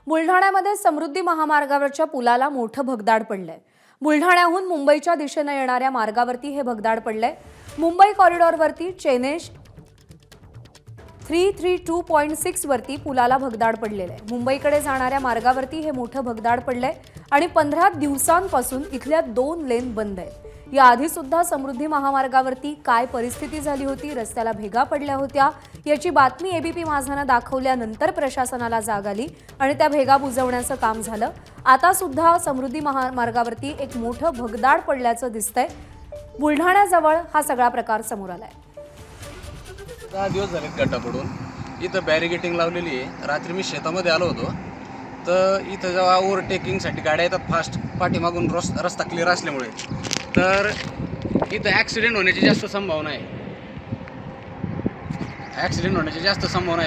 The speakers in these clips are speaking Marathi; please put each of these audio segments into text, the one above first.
बुलढाण्यामध्ये समृद्धी महामार्गावरच्या पुलाला मोठं भगदाड पडलंय। बुलढाण्याहून मुंबईच्या दिशेने येणाऱ्या मार्गावरती हे भगदाड पडलंय। मुंबई कॉरिडॉरवरती चेनेश 332.6 वरती पुलाला भगदाड पडलेलं आहे। मुंबईकडे जाणाऱ्या मार्गावरती हे मोठं भगदाड पडलंय आणि 15 दिवसांपासून इथल्या 2 लेन बंद आहेत। याआधी सुद्धा समृद्धी महामार्गावरती काय परिस्थिती झाली होती, रस्त्याला भेगा पडल्या होत्या, याची बातमी एबीपी माझानं दाखवल्यानंतर प्रशासनाला जाग आली आणि त्या भेगा बुजवण्याचं काम झालं। आता सुद्धा समृद्धी महामार्गावरती एक मोठं भगदाड पडल्याचं दिसतंय। बुलढाण्याजवळ हा सगळा प्रकार समोर आलाय। 10 दिवस झाले गड्डा पडून इथं बॅरिगेटिंग लावलेली आहे। रात्री मी शेतामध्ये आलो होतो तर इथं जेव्हा ओव्हरटेकिंगसाठी गाड्या येतात फास्ट, पाठीमागून रस्ता क्लिअर असल्यामुळे तर इथं ॲक्सिडेंट होण्याची जास्त संभावना आहे।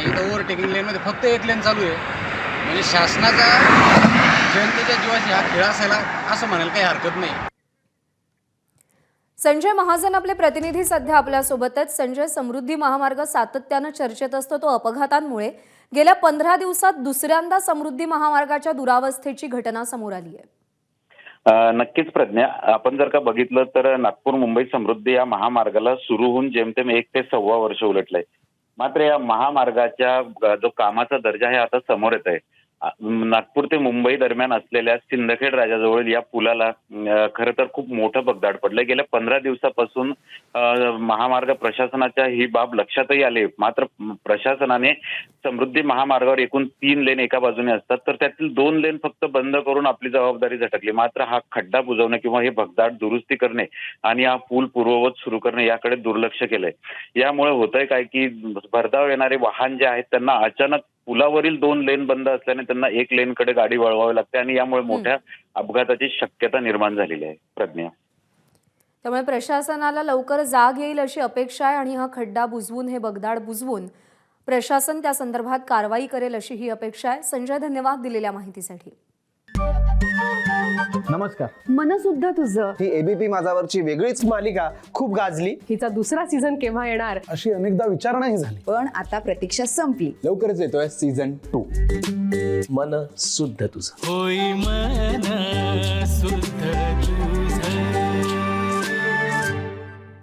इथं ओव्हरटेकिंग लेनमध्ये फक्त एक लेन चालू आहे। म्हणजे शासनाचा जनतेच्या जीवाशी हा खेळ असायला असं म्हणायला काही हरकत नाही। संजय महाजन आपले प्रतिनिधी सध्या आपल्यासोबतच। संजय, समृद्धी महामार्ग सातत्यानं चर्चेत असतो तो अपघातांमुळे। गेल्या 15 दिवसात दुसऱ्यांदा समृद्धी महामार्गाच्या दुरावस्थेची घटना समोर आली आहे। नक्कीच प्रज्ञा, आपण जर का बघितलं तर नागपूर मुंबई समृद्धी या महामार्गाला सुरू होऊन जेमतेम 1 ते 1.25 वर्ष उलटलंय। मात्र या महामार्गाच्या जो कामाचा दर्जा आहे आता समोर येत आहे। नागपूर ते मुंबई दरम्यान असलेल्या सिंदखेड राजाजवळ या पुलाला खरं तर खूप मोठं भगदाड पडलंय। गेल्या 15 दिवसापासून महामार्ग प्रशासनाच्या ही बाब लक्षातही आली। मात्र प्रशासनाने समृद्धी महामार्गावर एकूण 3 लेन एका बाजूने असतात तर त्यातील 2 लेन फक्त बंद करून आपली जबाबदारी झटकली। मात्र हा खड्डा बुजवणे किंवा हे भगदाड दुरुस्ती करणे आणि हा पूल पूर्ववत सुरू करणे याकडे दुर्लक्ष केलंय। यामुळे होतंय काय की भरधाव येणारे वाहन जे आहेत त्यांना अचानक पुलावरील 2 लेन बंद असल्याने त्यांना 1 लेनकडे गाडी वळवावी लागते आणि यामुळे मोठ्या अपघाताची शक्यता निर्माण झालेली आहे। प्रज्ञा, त्यामुळे प्रशासनाला लवकर जाग येईल अशी अपेक्षा आहे आणि हा खड्डा बुजवून, हे भगदाड बुजवून प्रशासन त्या संदर्भात कारवाई करेल अशी ही अपेक्षा आहे। संजय, धन्यवाद दिलेल्या माहितीसाठी। नमस्कार। मनसुद्धा तुझं ही एबीपी माझावरची वेगळीच मालिका खूप गाजली। हिचा दुसरा सीझन केव्हा येणार अशी अनेकदा विचारणा झाली, पण आता प्रतीक्षा संपली। लवकरच येतोय सीझन 2। मन शुद्ध तुझं होई मन शुद्ध